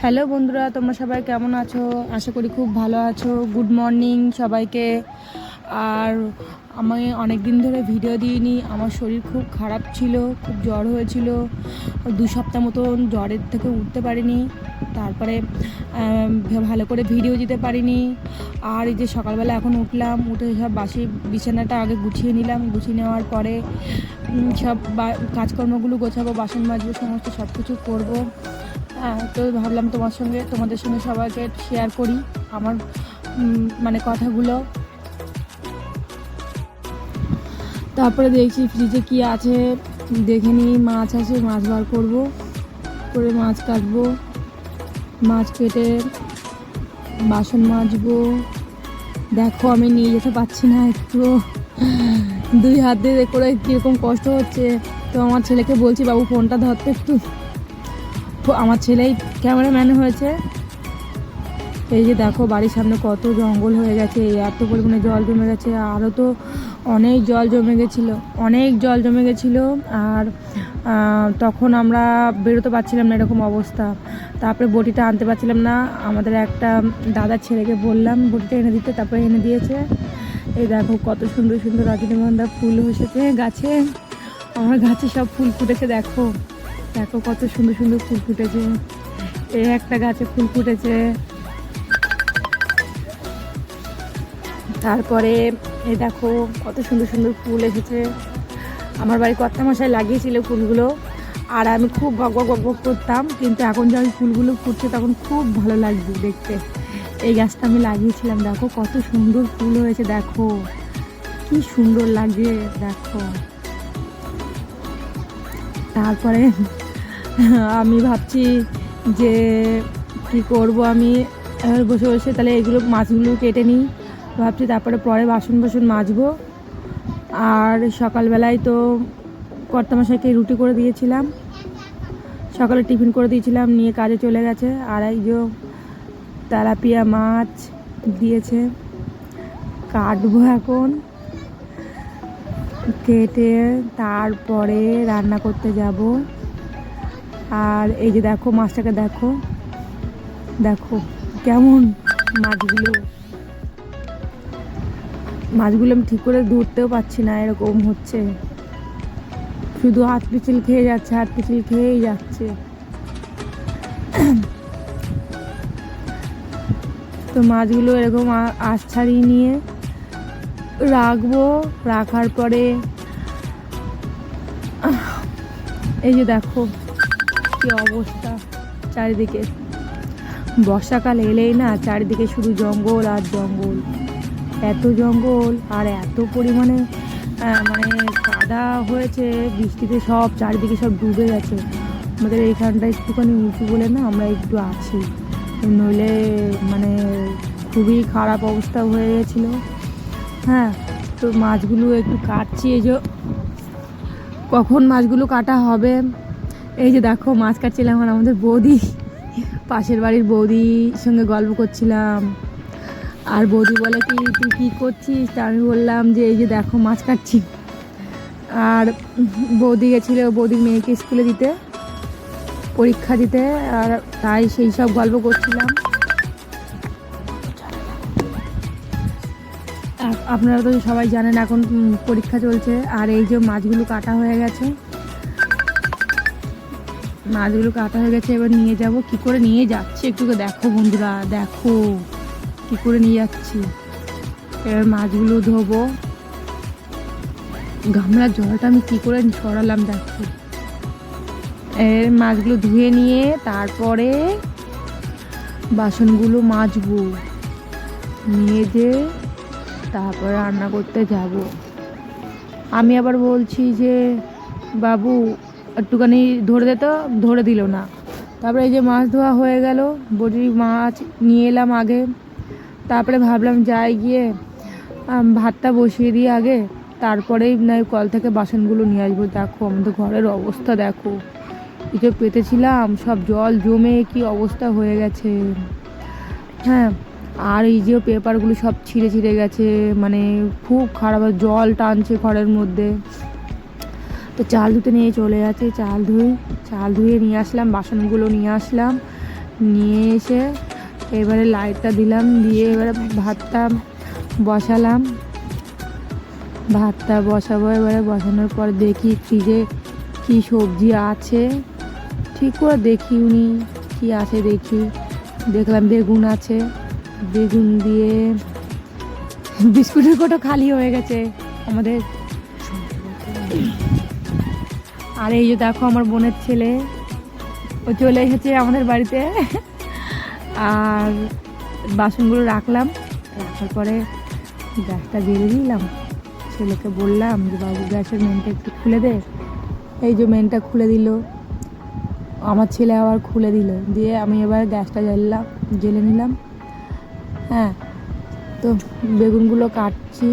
Hello বন্ধুরা, তোমরা সবাই কেমন আছো? আশা করি খুব ভালো আছো। গুড মর্নিং সবাইকে। আর আমি অনেক দিন ধরে ভিডিও দিইনি। আমার শরীর খুব খারাপ ছিল, খুব জ্বর হয়েছিল। 2 সপ্তাহ মতন জ্বরের থেকে উঠতে পারিনি। তারপরে ভালো করে ভিডিও দিতে পারিনি। আর এই যে সকালবেলা এখন উঠলাম, উঠে সব বাসি বিছানাটা আগে গুছিয়ে নিলাম। গুছিয়ে নেওয়ার পরে সব কাজকর্মগুলো গোছাবো, বাসন মাজবো, সমস্ত সব কিছু করবো। হ্যাঁ, তো ভাবলাম তোমাদের সঙ্গে সবাইকে শেয়ার করি আমার মানে কথাগুলো। তারপরে দেখছি ফ্রিজে কি আছে, দেখে নিই। মাছ আছে, মাছ বার করবো, করে মাছ কাটবো, মাছ কেটে বাসন মাজবো। দেখো আমি নিয়ে যেতে পারছি না, একটু 2 হাতে করে কীরকম কষ্ট হচ্ছে। তো আমার ছেলেকে বলছি, বাবু ফোনটা ধরতে একটু। আমার ছেলেই ক্যামেরাম্যান হয়েছে। এই যে দেখো বাড়ির সামনে কত জঙ্গল হয়ে গেছে, এত পরিমাণে জল জমে গেছে। আরও তো অনেক জল জমে গেছিলো। আর তখন আমরা বেরোতে পারছিলাম না, এরকম অবস্থা। তারপরে বটিটা আনতে পারছিলাম না। আমাদের একটা দাদার ছেলেকে বললাম বটিটা এনে দিতে, তারপরে এনে দিয়েছে। এই দেখো কত সুন্দর সুন্দর রজনীগন্ধা ফুল এসেছে গাছে। আমার গাছে সব ফুল ফুটেছে। দেখো দেখো কত সুন্দর সুন্দর ফুল ফুটেছে। এই একটা গাছে ফুল ফুটেছে। তারপরে এই দেখো কত সুন্দর সুন্দর ফুল এসেছে। আমার বাড়ি কর্তামশাই লাগিয়েছিল ফুলগুলো, আর আমি খুব বক বক করতাম। কিন্তু এখন যখন ফুলগুলো ফুটছে তখন খুব ভালো লাগছে দেখতে। এই গাছটা আমি লাগিয়েছিলাম, দেখো কত সুন্দর ফুল হয়েছে। দেখো কি সুন্দর লাগে, দেখো। তারপরে আমি ভাবছি যে কি করব আমি বসে বসে, তাহলে এগুলো মাছগুলো কেটে নিই ভাবছি। তারপরে পরে বাসন মাজবো। আর সকালবেলায় তো কর্তামশাইকে রুটি করে দিয়েছিলাম, সকালে টিফিন করে দিয়েছিলাম, নিয়ে কাজে চলে গেছে। আর এই যে তেলাপিয়া মাছ দিয়েছে, কাটবো এখন। কেটে তারপরে রান্না করতে যাব। আর এই যে দেখো মাছটাকে, দেখো দেখো কেমন মাছগুলো আমি ঠিক করে ধরতেও পারছি না, এরকম হচ্ছে। শুধু হাত পিছল খেয়েই যাচ্ছে। তো মাছগুলো এরকম আঁশ ছাড়িয়ে নিয়ে রাখবো। রাখার পরে এই যে দেখো কি অবস্থা চারিদিকে। বর্ষাকাল এলেই না চারিদিকে শুধু জঙ্গল আর জঙ্গল, এত জঙ্গল আর এত পরিমাণে মানে কাদা হয়েছে বৃষ্টিতে, সব চারিদিকে সব ডুবে গেছে। আমাদের এইখানটা একটুখানি উঁচু বলে না আমরা একটু আছি, নইলে মানে খুবই খারাপ অবস্থা হয়ে গেছিলো। হ্যাঁ, তো মাছগুলো একটু কাটছি। এই যে কখন মাছগুলো কাটা হবে। এই যে দেখো মাছ কাটছিলাম, আর আমাদের বৌদি, পাশের বাড়ির বৌদির সঙ্গে গল্প করছিলাম। আর বৌদি বলে কি তুই কী করছিস? তা আমি বললাম যে এই যে দেখো মাছ কাটছি। আর বৌদি গেছিলো বৌদির মেয়েকে স্কুলে দিতে, পরীক্ষা দিতে, আর তাই সেই সব গল্প করছিলাম। আপনারা তো সবাই জানেন এখন পরীক্ষা চলছে। আর এই যে মাছগুলো কাটা হয়ে গেছে, এবার নিয়ে যাব। কি করে নিয়ে যাচ্ছি একটু দেখো বন্ধুরা, দেখো কি করে নিয়ে যাচ্ছি। এবার মাছগুলো ধোবো। গামলার জলটা আমি কি করে সরালাম, দেখো। এর মাছগুলো ধুয়ে নিয়ে তারপরে বাসনগুলো মাজবো, নিয়ে যে তারপরে রান্না করতে যাব। আমি আবার বলছি যে বাবু একটুখানি ধরে দে, তো ধরে দিল না। তারপরে এই যে মাছ ধোয়া হয়ে গেল, বড়ি মাছ নিয়ে এলাম আগে। তারপরে ভাবলাম যাই গিয়ে ভাতটা বসিয়ে দিই আগে, তারপরেই নয় কল থেকে বাসনগুলো নিয়ে আসবো। দেখো আমাদের ঘরের অবস্থা দেখো, এই যে পেতেছিলাম সব জল জমে কি অবস্থা হয়ে গেছে। হ্যাঁ, আর এই যে পেপারগুলো সব ছিঁড়ে গেছে, মানে খুব খারাপ, জল টানছে ঘরের মধ্যে। তো চাল ধুতে নিয়ে চলে যাচ্ছে, চাল ধুয়ে নিয়ে আসলাম, বাসনগুলো নিয়ে আসলাম, নিয়ে এসে এবারে লাইটটা দিলাম, দিয়ে এবারে ভাতটা বসালাম। ভাতটা বসাবো, এবারে বসানোর পর দেখি ফ্রিজে কি সবজি আছে, ঠিক করে দেখিওনি কি আছে। দেখলাম বেগুন আছে, বেগুন দিয়ে বিস্কুটের কোটো খালি হয়ে গেছে আমাদের। আর এই যে দেখো আমার বোনের ছেলে, ও চলে এসেছে আমাদের বাড়িতে। আর বাসনগুলো রাখার পরে গ্যাসটা জ্বেলে দিলাম। ছেলেকে বললাম যে বাবু গ্যাসের মেনটা একটু খুলে দে। এই যে মেনটা খুলে দিল, আমার ছেলে আবার খুলে দিল। দিয়ে আমি এবার গ্যাসটা জ্বেলে নিলাম। হ্যাঁ, তো বেগুনগুলো কাটছি।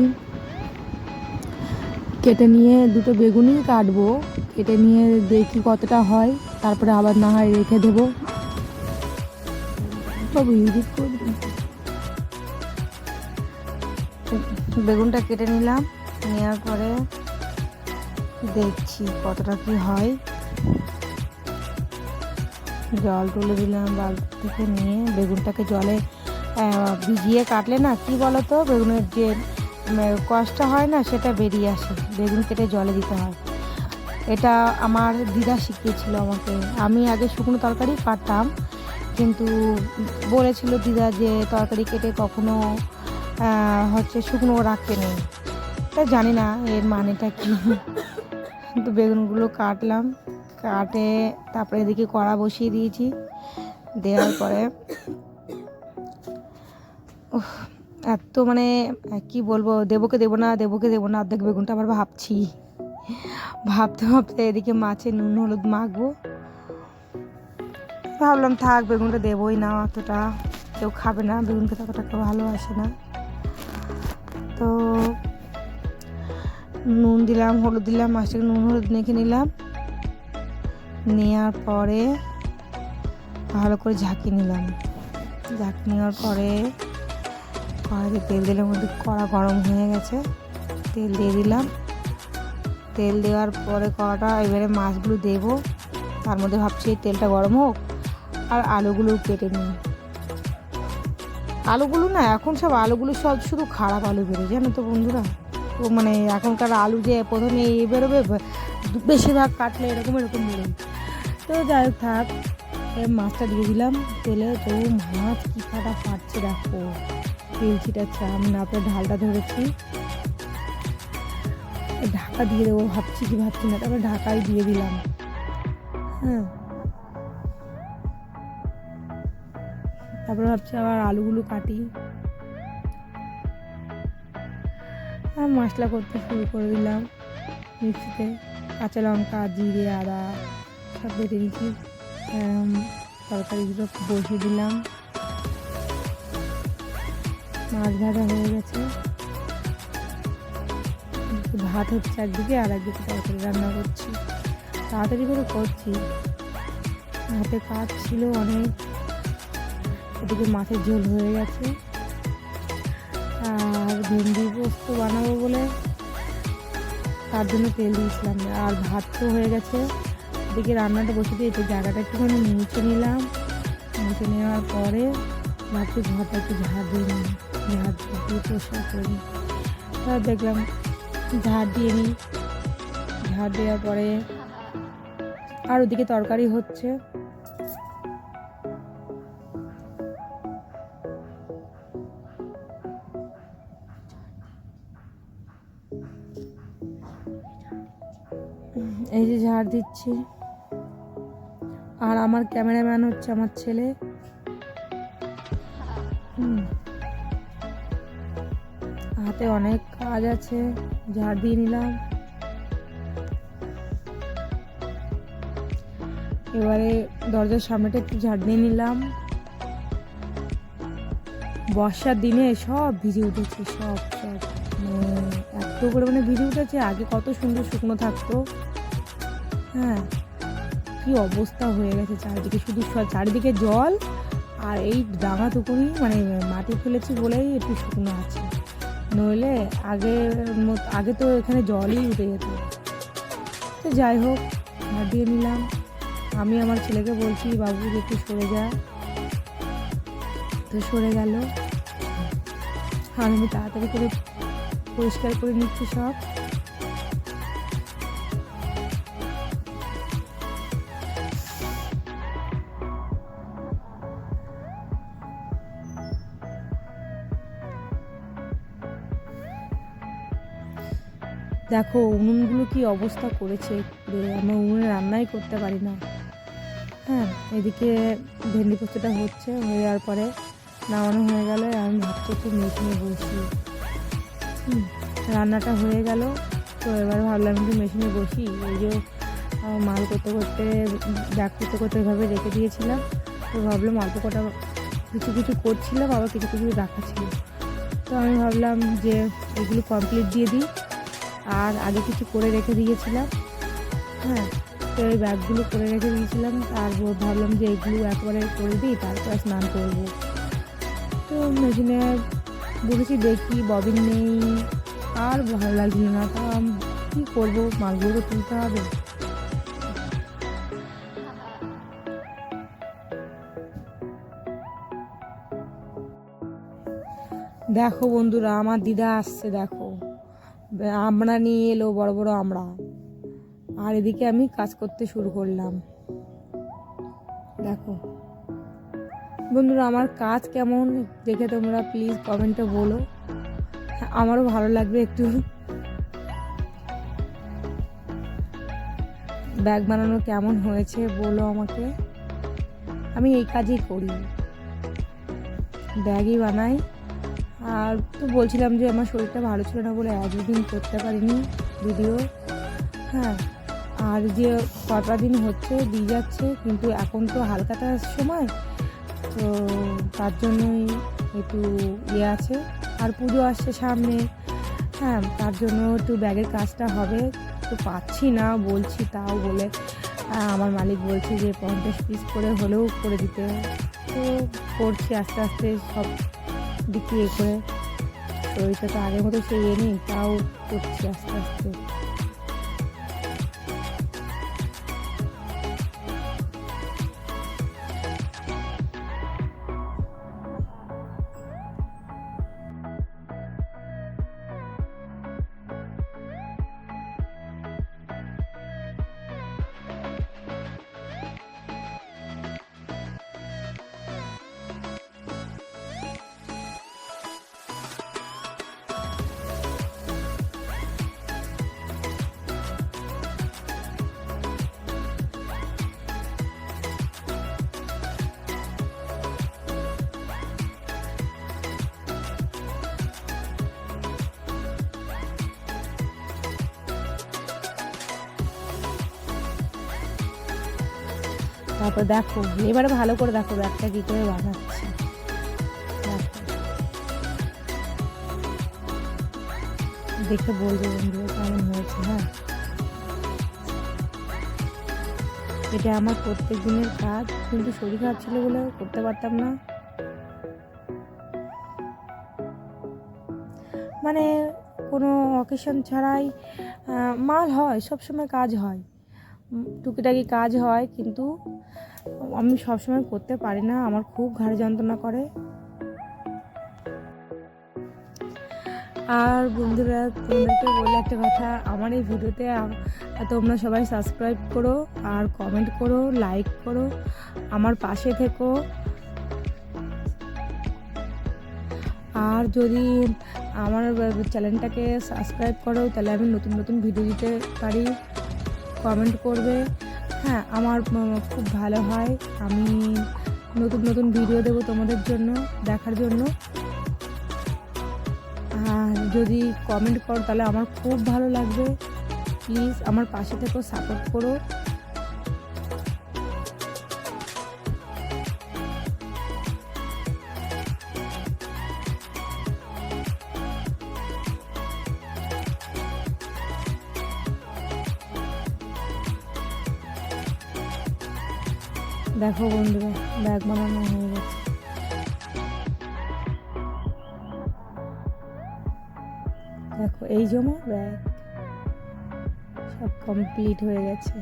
কেটে নিয়ে দুটো বেগুনই কাটবো, কেটে নিয়ে দেখি কতটা হয়, তারপরে আবার না হয় রেখে দেবো। বেগুনটা কেটে নিলাম, নেওয়ার পরে দেখছি কতটা কি হয়। জল তুলে দিলাম বালতি থেকে, নিয়ে বেগুনটাকে জলে ভিজিয়ে কাটলে না কি বলতো, বেগুনের যে কষ্টটা হয় না সেটা বেরিয়ে আসে। বেগুন কেটে জলে দিতে হয়, এটা আমার দিদা শিখিয়েছিল আমাকে। আমি আগে শুকনো তরকারি কাটতাম, কিন্তু বলেছিল দিদা যে তরকারি কেটে কখনো শুকনো রাখতে নেই। তা জানি না এর মানেটা কি। তো বেগুনগুলো কাটলাম, কাটে তারপরে এদিকে কড়া বসিয়ে দিয়েছি। দেওয়ার পরে এত কি বলবো, দেবকে দেবো না অর্ধেক বেগুনটা আবার ভাবতে ভাবতে এদিকে মাছে নুন হলুদ মাখবো। ভাবলাম থাক, বেগুনটা দেবোই না, অতটা কেউ খাবে না, বেগুন খেতে অতটা কেউ ভালোবাসে না। তো নুন দিলাম, হলুদ দিলাম, মাছটাকে নুন হলুদ মেখে নিলাম। নেওয়ার পরে ভালো করে ঝাঁকিয়ে নিলাম। ঝাঁকিয়ে নেওয়ার পরে কড়াইতে তেল দিলাম, মধ্যে কড়া গরম হয়ে গেছে, তেল দিয়ে দিলাম। তেল দেওয়ার পরে কড়াটা এবারে মাছগুলো দেবো, তার মধ্যে ভাবছি তেলটা গরম হোক আর আলুগুলো কেটে নিই। আলুগুলো না, এখন সব আলুগুলো সব শুধু খারাপ আলু বেরোয়, জানো তো বন্ধুরা। তো এখনকার আলু যে প্রথমে বেরোবে, বেশিরভাগ কাটলে এরকম বেরোয়। তো যাই হোক থাক, মাছটা দিয়ে দিলাম তেলে। তো মাছ কি কাটা ফাটছে দেখো, তেল ছিটাচ্ছে। আমি না আপনার ঢালটা ধরেছি, ঢাকা দিয়ে দেবো ভাবছি না, তারপরে ঢাকাই দিয়ে দিলাম। হ্যাঁ, তারপরে ভাবছি আবার আলুগুলো কাটি। আর মশলা করতে শুরু করে দিলাম। মিক্সিতে কাঁচা লঙ্কা, জিরে, আদা সব বেটে নিচ্ছি। তরকারিগুলো বসিয়ে দিলাম। মাছ ভাজা হয়ে গেছে, ভাত হচ্ছে একদিকে, আর একদিকে তরকারি রান্না করছি। তাড়াতাড়ি করে করছি, হাতে কাজ ছিল অনেক। এদিকে মাছের ঝোল হয়ে গেছে, আর ভেন্ডি পোস্ত বানাবো বলে তার জন্য তেল দিয়েছিলাম। আর ভাত তো হয়ে গেছে, এদিকে রান্নাটা বসে দিয়েছি। জায়গাটা একটুখানি মুছে নিলাম। মুছে নেওয়ার পরে ভাবছি ঘরটা একটু ঝাড় দিয়ে নিই, ঝাড় দিয়ে পরিষ্কার করে নিই। তার দেখলাম ঝাড় দিয়ে নিই। ঝাড় দেওয়ার পরে আর ওদিকে তরকারি হচ্ছে। এই যে ঝাড় দিচ্ছি, আর আমার ক্যামেরাম্যান হচ্ছে আমার ছেলে। হাতে অনেক কাজ আছে, ঝাড় দিয়ে নিলাম। এবারে দরজার সামনেটা একটু ঝাড় দিয়ে নিলাম। বর্ষার দিনে সব ভিজে উঠেছে, সব এত পরিমাণে ভিজে উঠেছে। আগে কত সুন্দর শুকনো থাকতো। হ্যাঁ, কি অবস্থা হয়ে গেছে চারিদিকে, শুধু চারিদিকে জল। আর এই ডাঙাটুকুনি মাটি ফেলেছি বলেই একটু শুকনো আছে, নইলে আগে তো এখানে জলই উঠে যেত। তো যাই হোক, ঝাড় দিয়ে নিলাম। আমি আমার ছেলেকে বলছি বাবু একটু সরে যা, পাথর সরে গেল। আর আমি তাড়াতাড়ি করে পরিষ্কার করে নিচ্ছি সব। দেখো উনুনগুলো কি অবস্থা করেছে, আমরা উনুনে রান্নাই করতে পারি না। হ্যাঁ, এদিকে ভেন্ডি পোস্তটা হচ্ছে, হয়ে যাওয়ার পরে নামানো হয়ে গেল। আমি ভাবছি একটু মেশিনে বসি। রান্নাটা হয়ে গেল, তো এবার ভাবলাম একটু মেশিনে বসি। এই যে মাল করতে করতে ব্যাগ করতে করতে এভাবে রেখে দিয়েছিলাম, তো ভাবলাম অল্প কটা কিছু কিছু করছিলাম, আবার কিছু কিছু রাখা ছিল। তো আমি ভাবলাম যে এগুলো কমপ্লিট দিয়ে দিই। আর আগে কিছু করে রেখে দিয়েছিলাম। হ্যাঁ, তো এই ব্যাগগুলো করে রেখে দিয়েছিলাম, তারপর ভাবলাম যে এগুলো একবারে করে দিই, তারপর স্নান করবো। তো মেশিনে বলেছি, দেখি ববিন নেই, আর ভালো লাগছিল না। তা কী করবো, মালগুলো তো তুলতে হবে। দেখো বন্ধুরা, আমার দিদা আসছে, দেখো আমরা নিয়ে এলো, বড় বড় আমরা। আর এদিকে আমি কাজ করতে শুরু করলাম। দেখো বন্ধুরা, আমার কাজ কেমন দেখে তোমরা প্লিজ কমেন্টে বলো, আমারও ভালো লাগবে একটু। ব্যাগ বানানো কেমন হয়েছে বলো আমাকে। আমি এই কাজই করি, ব্যাগই বানাই। আর তো বলছিলাম যে আমার শরীরটা ভালো ছিল না বলে এক দুদিন করতে পারিনি ভিডিও। হ্যাঁ, আর যে কটা দিন হচ্ছে দিয়ে যাচ্ছে, কিন্তু এখন তো হালকাটার সময়, তো তার জন্যই একটু ইয়ে আছে। আর পুজো আসছে সামনে, হ্যাঁ, তার জন্য একটু ব্যাগের কাজটা হবে। তো পাচ্ছি না বলছি, তাও বলে আমার মালিক বলছে যে 50 পিস করে হলেও করে দিতে। তো করছি আস্তে আস্তে সব দিক ইয়ে করে। শরীরটা তো আগের মতো সেই নেই, তাও করছি আস্তে আস্তে। তারপর দেখো এবারে ভালো করে দেখো ব্যাগটা কী করে বানাচ্ছি। দেখে বলবো বন্ধুরা কেমন হয়েছে। হ্যাঁ, এটা আমার প্রত্যেক দিনের কাজ, কিন্তু শরীর খারাপ ছিল বলে করতে পারতাম না। মানে কোনো অকেশন ছাড়াই মাল হয়, সবসময় কাজ হয়, টুকিটাকি কাজ হয়, কিন্তু আমি সবসময় করতে পারি না, আমার খুব ঘাড়ে যন্ত্রণা করে। আর বন্ধুরা, তোমাদেরকে বলে একটা কথা, আমার এই ভিডিওতে তোমরা সবাই সাবস্ক্রাইব করো, আর কমেন্ট করো, লাইক করো, আমার পাশে থেকো। আর যদি আমার চ্যানেলটাকে সাবস্ক্রাইব করো, তাহলে আমি নতুন নতুন ভিডিও দিতে পারি। কমেন্ট করবে, হ্যাঁ, আমার খুব ভালো হয়। আমি নতুন নতুন ভিডিও দেবো তোমাদের জন্য দেখার জন্য। আর যদি কমেন্ট করো তাহলে আমার খুব ভালো লাগবে। প্লিজ আমার পাশে থেকেও সাপোর্ট করো। দেখো বন্ধুরা, ব্যাগ বানানো হয়ে গেছে। দেখো এই জমা ব্যাগ সব কমপ্লিট হয়ে গেছে।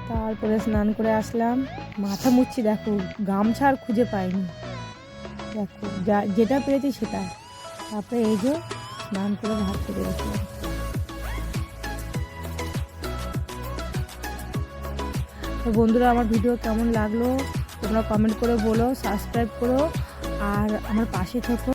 তারপরে স্নান করে আসলাম, মাথা মুছছি, দেখো গামছা আর খুঁজে পাইনি, দেখো যেটা পেয়েছি সেটা। তারপরে এই যে স্নান করে ভাত খেতে গেছিলাম। তো বন্ধুরা, আমার ভিডিও কেমন লাগলো তোমরা কমেন্ট করে বলো, সাবস্ক্রাইব করো আর আমার পাশে থেকো।